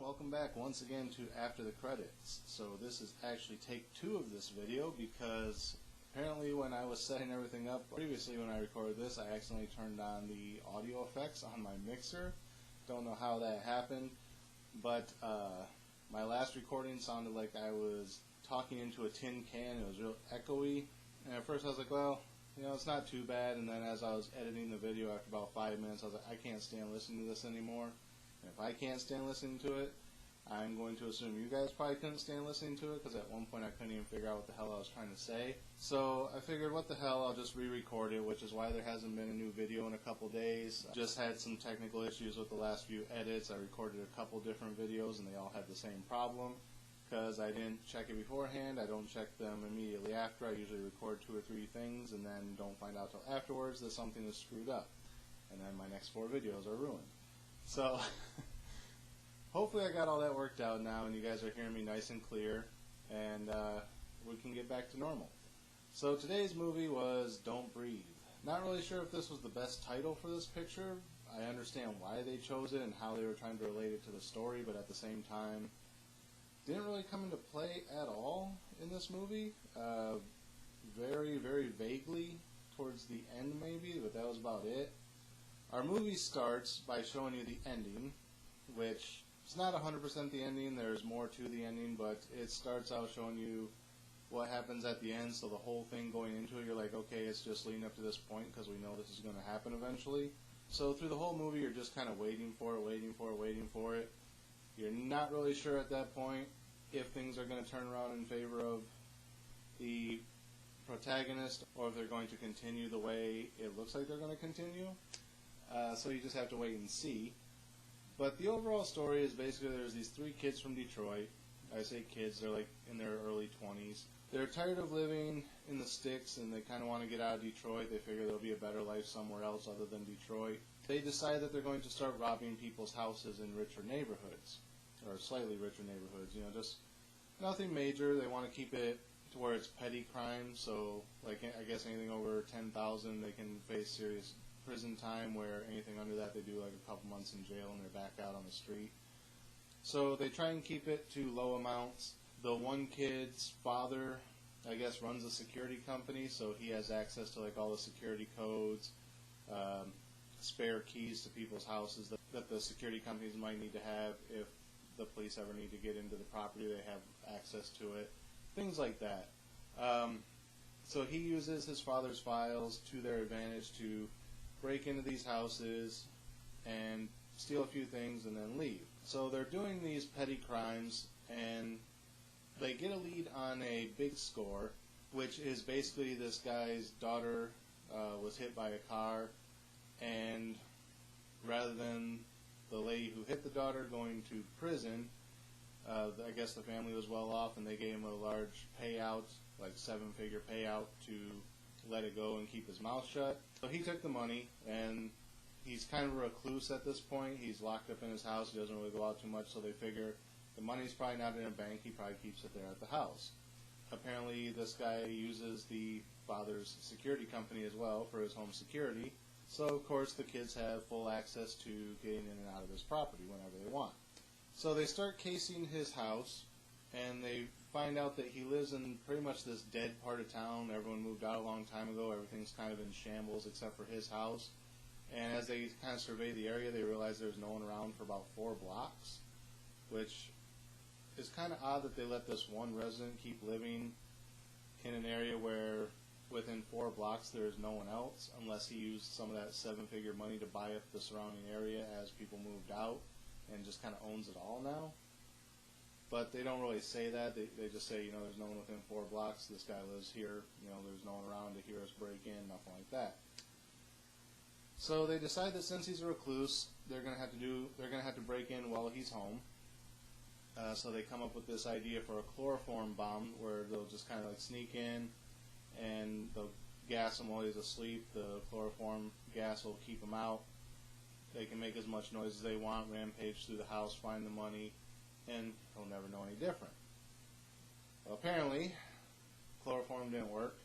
welcome back once again to After the Credits. So this is actually take 2 of this video because apparently when I was setting everything up previously when I recorded this, I accidentally turned on the audio effects on my mixer. Don't know how that happened, but my last recording sounded like I was talking into a tin can. It was real echoey, and at first I was like, well, you know, it's not too bad. And then as I was editing the video after about 5 minutes, I was like, I can't stand listening to this anymore. And if I can't stand listening to it, I'm going to assume you guys probably couldn't stand listening to it, because at one point I couldn't even figure out what the hell I was trying to say. So I figured, what the hell, I'll just re-record it, which is why there hasn't been a new video in a couple days. I just had some technical issues with the last few edits. I recorded a couple different videos and they all had the same problem, because I didn't check it beforehand. I don't check them immediately after. I usually record 2 or 3 things and then don't find out till afterwards that something is screwed up, and then my next 4 videos are ruined. So hopefully I got all that worked out now and you guys are hearing me nice and clear, and we can get back to normal. So today's movie was Don't Breathe. Not really sure if this was the best title for this picture. I understand why they chose it and how they were trying to relate it to the story, but at the same time didn't really come into play at all in this movie. Very, very vaguely towards the end maybe, but that was about it. Our movie starts by showing you the ending, which is not 100% the ending. There's more to the ending, but it starts out showing you what happens at the end, so the whole thing going into it, you're like, okay, it's just leading up to this point because we know this is going to happen eventually. So through the whole movie, you're just kind of waiting for it. You're not really sure at that point if things are going to turn around in favor of the protagonist or if they're going to continue the way it looks like they're going to continue. So you just have to wait and see. But the overall story is basically there's these 3 kids from Detroit. I say kids, they're like in their early 20s. They're tired of living in the sticks and they kind of want to get out of Detroit. They figure there'll be a better life somewhere else other than Detroit. They decide that they're going to start robbing people's houses in richer neighborhoods, or slightly richer neighborhoods, you know, just nothing major. They want to keep it to where it's petty crime, so like I guess anything over 10,000 they can face serious prison time, where anything under that they do like a couple months in jail and they're back out on the street. So they try and keep it to low amounts. The one kid's father, I guess, runs a security company, so he has access to like all the security codes, spare keys to people's houses that the security companies might need to have if the police ever need to get into the property. They have access to it, things like that. So he uses his father's files to their advantage to break into these houses and steal a few things and then leave. So they're doing these petty crimes and they get a lead on a big score, which is basically this guy's daughter was hit by a car, and rather than the lady who hit the daughter going to prison, I guess the family was well off and they gave him a large payout, like 7-figure payout, to let it go and keep his mouth shut. So he took the money, and he's kind of a recluse at this point. He's locked up in his house. He doesn't really go out too much, so they figure the money's probably not in a bank. He probably keeps it there at the house. Apparently this guy uses the father's security company as well for his home security, so of course the kids have full access to getting in and out of his property whenever they want. So they start casing his house, and they find out that he lives in pretty much this dead part of town. Everyone moved out a long time ago. Everything's kind of in shambles except for his house. And as they kind of survey the area, they realize there's no one around for about 4 blocks, which is kind of odd that they let this one resident keep living in an area where within 4 blocks there's no one else, unless he used some of that 7-figure money to buy up the surrounding area as people moved out and just kind of owns it all now. But they don't really say that. They just say, you know, there's no one within 4 blocks. This guy lives here. You know, there's no one around to hear us break in, nothing like that. So they decide that since he's a recluse, they're going to have to break in while he's home. So they come up with this idea for a chloroform bomb, where they'll just kind of like sneak in and they'll gas him while he's asleep. The chloroform gas will keep him out. They can make as much noise as they want, rampage through the house, find the money, and he'll never know any different. Well, apparently, chloroform didn't work.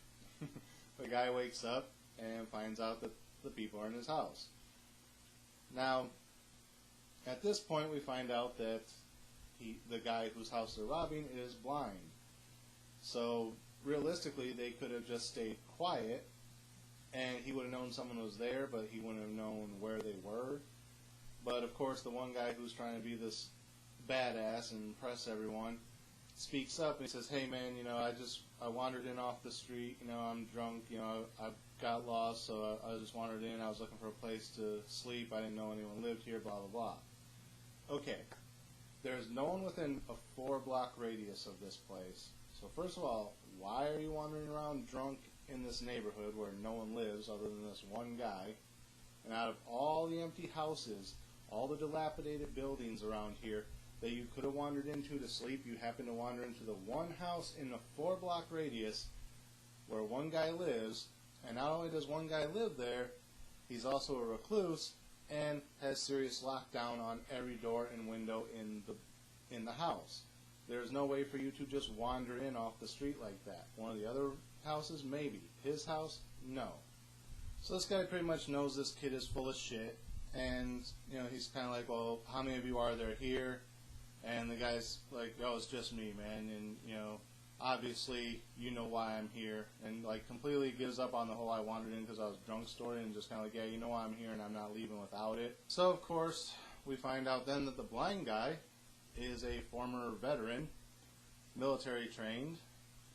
The guy wakes up and finds out that the people are in his house. Now, at this point we find out that the guy whose house they're robbing is blind. So realistically, they could have just stayed quiet, and he would have known someone was there, but he wouldn't have known where they were. But of course, the one guy who's trying to be this badass and impress everyone speaks up and he says, "Hey man, I wandered in off the street. I'm drunk. I got lost, so I just wandered in. I was looking for a place to sleep. I didn't know anyone lived here. Blah blah blah." Okay, there's no one within a 4-block radius of this place. So first of all, why are you wandering around drunk in this neighborhood where no one lives other than this one guy? And out of all the empty houses, all the dilapidated buildings around here that you could have wandered into to sleep, you happen to wander into the one house in a 4-block radius where one guy lives, and not only does one guy live there, he's also a recluse and has serious lockdown on every door and window in the house. There's no way for you to just wander in off the street like that. One of the other houses, maybe. His house, no. So this guy pretty much knows this kid is full of shit, and he's kind of like, "Well, how many of you are there here?" And the guy's like, "Oh, it's just me, man, and obviously you know why I'm here," and like completely gives up on the whole "I wandered in because I was drunk" story, and just kind of like, "Yeah, you know why I'm here, and I'm not leaving without it." So of course we find out then that the blind guy is a former veteran, military trained,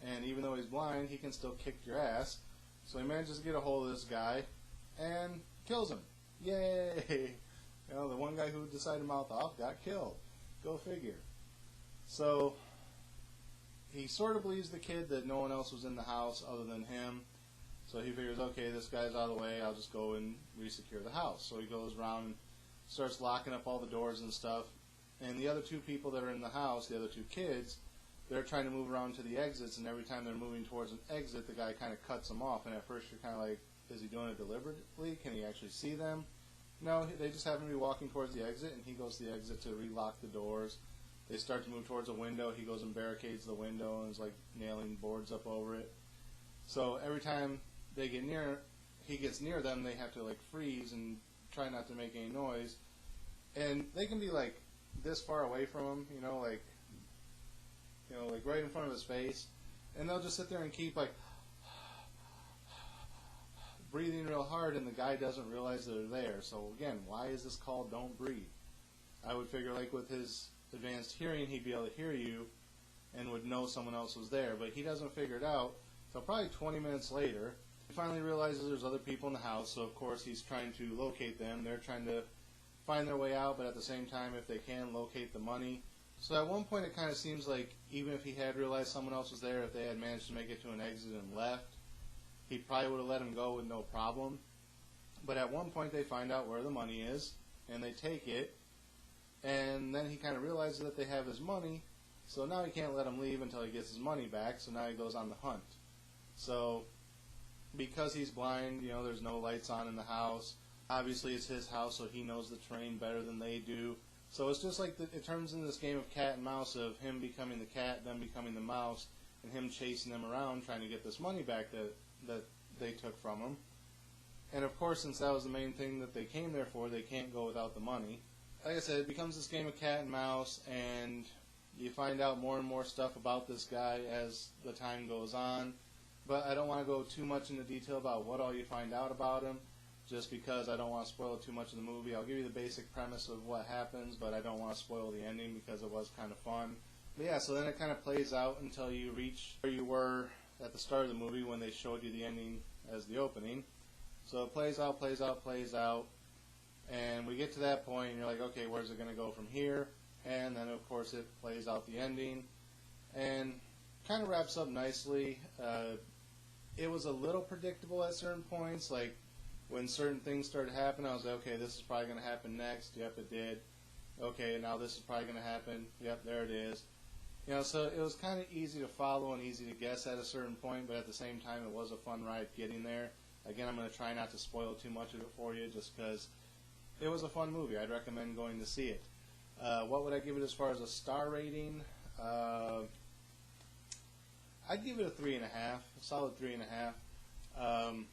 and even though he's blind, he can still kick your ass. So he manages to get a hold of this guy and kills him. Yay! The one guy who decided to mouth off got killed. Go figure. So he sort of believes the kid that no one else was in the house other than him. So he figures, okay, this guy's out of the way, I'll just go and resecure the house. So he goes around and starts locking up all the doors and stuff. And the other two people that are in the house, the other two kids, they're trying to move around to the exits, and every time they're moving towards an exit, the guy kind of cuts them off. And at first you're kind of like, is he doing it deliberately? Can he actually see them? No, they just happen to be walking towards the exit, and he goes to the exit to relock the doors. They start to move towards a window. He goes and barricades the window and is like nailing boards up over it. So every time they get near, he gets near them, they have to like freeze and try not to make any noise. And they can be like this far away from him, like right in front of his face, and they'll just sit there and keep like breathing real hard, and the guy doesn't realize they're there. So again, why is this called "Don't Breathe"? I would figure like with his advanced hearing, he'd be able to hear you and would know someone else was there, but he doesn't figure it out until probably 20 minutes later. He finally realizes there's other people in the house, so of course he's trying to locate them. They're trying to find their way out, but at the same time, if they can, locate the money. So at one point it kind of seems like even if he had realized someone else was there, if they had managed to make it to an exit and left, he probably would have let him go with no problem. But at one point they find out where the money is, and they take it, and then he kind of realizes that they have his money, so now he can't let him leave until he gets his money back, so now he goes on the hunt. So because he's blind, there's no lights on in the house. Obviously it's his house, so he knows the terrain better than they do. So it's just like it turns into this game of cat and mouse of him becoming the cat, them becoming the mouse, and him chasing them around trying to get this money back that they took from him. And of course, since that was the main thing that they came there for, they can't go without the money. Like I said, it becomes this game of cat and mouse, and you find out more and more stuff about this guy as the time goes on. But I don't want to go too much into detail about what all you find out about him, just because I don't want to spoil too much of the movie. I'll give you the basic premise of what happens, but I don't want to spoil the ending because it was kind of fun. But yeah, so then it kind of plays out until you reach where you were at the start of the movie when they showed you the ending as the opening. So it plays out, plays out, plays out, and we get to that point and you're like, okay, where's it going to go from here? And then of course it plays out the ending and kind of wraps up nicely. It was a little predictable at certain points, like when certain things started happening, I was like, okay, this is probably going to happen next. Yep, it did. Okay, now this is probably going to happen. Yep, there it is. So it was kind of easy to follow and easy to guess at a certain point, but at the same time, it was a fun ride getting there. Again, I'm going to try not to spoil too much of it for you just because it was a fun movie. I'd recommend going to see it. What would I give it as far as a star rating? I'd give it a 3.5, a solid 3.5.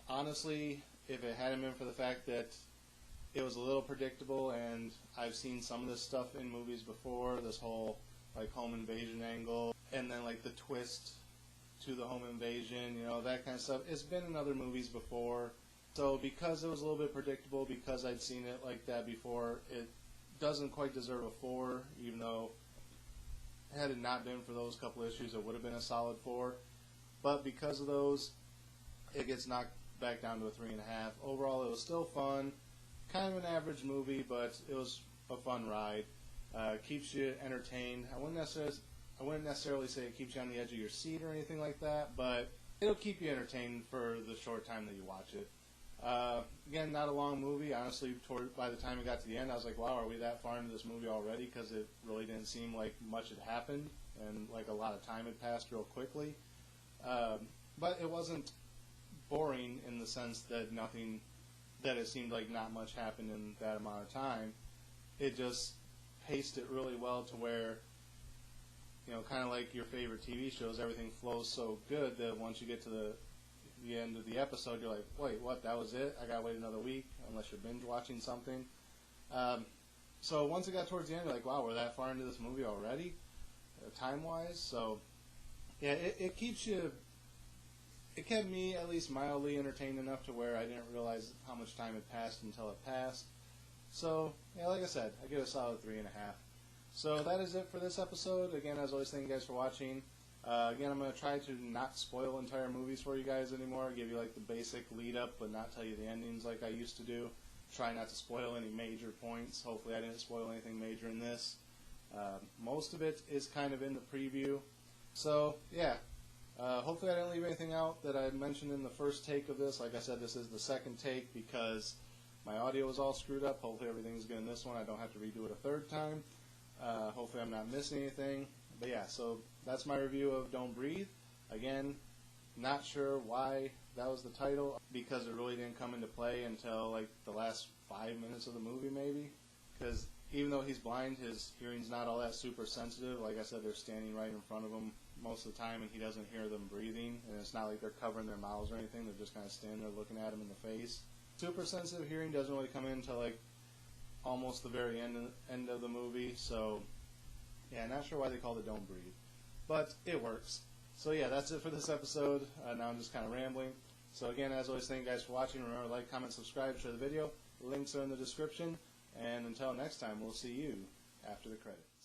Honestly, if it hadn't been for the fact that it was a little predictable, and I've seen some of this stuff in movies before, this whole like home invasion angle, and then like the twist to the home invasion, you know, that kind of stuff. It's been in other movies before, so because it was a little bit predictable, because I'd seen it like that before, it doesn't quite deserve a 4, even though had it not been for those couple issues, it would have been a solid 4. But because of those, it gets knocked back down to a 3.5. Overall, it was still fun. Kind of an average movie, but it was a fun ride. Keeps you entertained. I wouldn't necessarily say it keeps you on the edge of your seat or anything like that, but it'll keep you entertained for the short time that you watch it. Again, not a long movie. Honestly, by the time it got to the end, I was like, wow, are we that far into this movie already? Because it really didn't seem like much had happened, and like a lot of time had passed real quickly. But it wasn't boring in the sense that it seemed like not much happened in that amount of time. It just paced it really well to where, you know, kind of like your favorite TV shows, everything flows so good that once you get to the end of the episode, you're like, wait, what, that was it? I gotta wait another week, unless you're binge watching something. So once it got towards the end, you're like, wow, we're that far into this movie already, time-wise. So yeah, it kept me at least mildly entertained enough to where I didn't realize how much time had passed until it passed. So yeah, like I said, I give it a solid 3.5. So that is it for this episode. Again, as always, thank you guys for watching. Again, I'm going to try to not spoil entire movies for you guys anymore. Give you like the basic lead up, but not tell you the endings like I used to do. Try not to spoil any major points. Hopefully I didn't spoil anything major in this. Most of it is kind of in the preview. So yeah, hopefully I didn't leave anything out that I mentioned in the first take of this. Like I said, this is the second take because my audio was all screwed up. Hopefully everything's good in this one. I don't have to redo it a third time. Hopefully I'm not missing anything. But yeah, so that's my review of Don't Breathe. Again, not sure why that was the title, because it really didn't come into play until like the last 5 minutes of the movie maybe. Because even though he's blind, his hearing's not all that super sensitive. Like I said, they're standing right in front of him most of the time and he doesn't hear them breathing. And it's not like they're covering their mouths or anything. They're just kind of standing there looking at him in the face. Super sensitive hearing doesn't really come in until like almost the very end of the movie. So yeah, not sure why they called it Don't Breathe, but it works. So yeah, that's it for this episode. Now I'm just kind of rambling. So again, as always, thank you guys for watching. Remember to like, comment, subscribe, share the video. Links are in the description. And until next time, we'll see you after the credits.